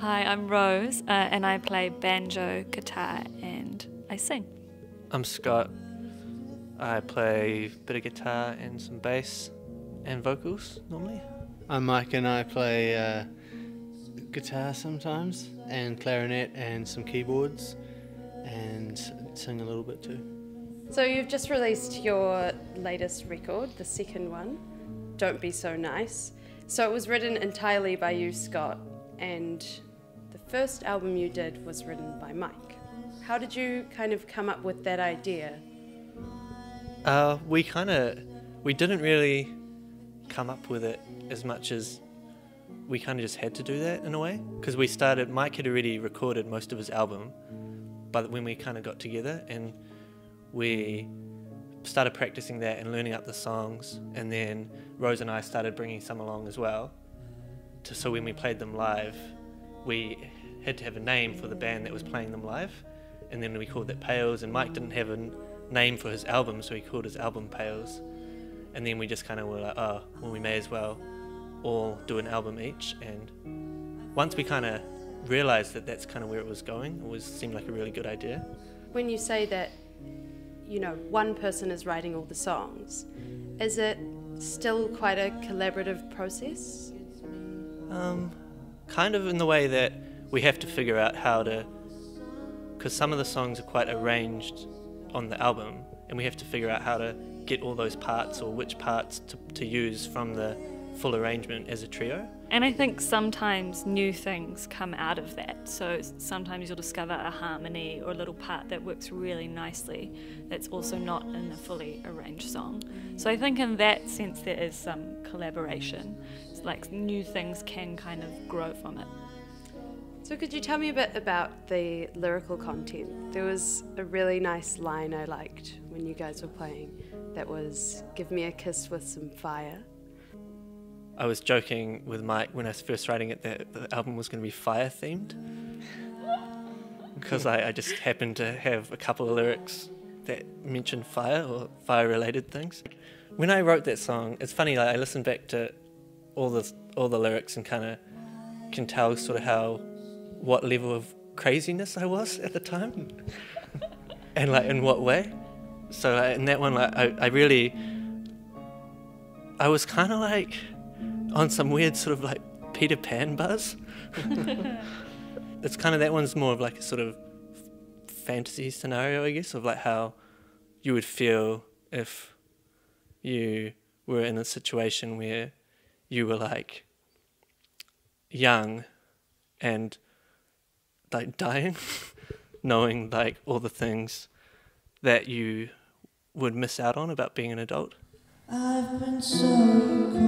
Hi, I'm Rose, and I play banjo, guitar, and I sing. I'm Scott. I play a bit of guitar and some bass and vocals normally. I'm Mike and I play guitar sometimes and clarinet and some keyboards and sing a little bit too. So you've just released your latest record, the second one, Don't Be So Nice. So it was written entirely by you, Scott, and the first album you did was written by Mike. How did you kind of come up with that idea? We didn't really come up with it as much as we kind of just had to do that in a way. Because Mike had already recorded most of his album but when we kind of got together, and we started practicing that and learning up the songs, and then Rose and I started bringing some along as well. So when we played them live, we had to have a name for the band that was playing them live, and then we called that Pales, and Mike didn't have a name for his album, so he called his album Pales. And then we just kind of were like, oh, well, we may as well all do an album each. And once we kind of realised that that's kind of where it was going, seemed like a really good idea. When you say that, you know, one person is writing all the songs, is it still quite a collaborative process? Kind of in the way that we have to figure out how to, because some of the songs are quite arranged on the album, and we have to figure out how to get all those parts, or which parts to use from the full arrangement as a trio. And I think sometimes new things come out of that. So sometimes you'll discover a harmony or a little part that works really nicely that's also not in a fully arranged song. So I think in that sense there is some collaboration. It's like new things can kind of grow from it. So could you tell me a bit about the lyrical content? There was a really nice line I liked when you guys were playing that was, "Give me a kiss with some fire." I was joking with Mike when I was first writing it that the album was going to be fire themed, because I just happened to have a couple of lyrics that mentioned fire or fire related things. When I wrote that song, it's funny, like, I listened back to all the lyrics and kind of can tell sort of what level of craziness I was at the time and like in what way. So in that one, like, I was kind of like on some weird sort of like Peter Pan buzz. It's kind of, that one's more of like a sort of fantasy scenario, I guess, of like how you would feel if you were in a situation where you were like young and like dying, knowing like all the things that you would miss out on about being an adult. I've been so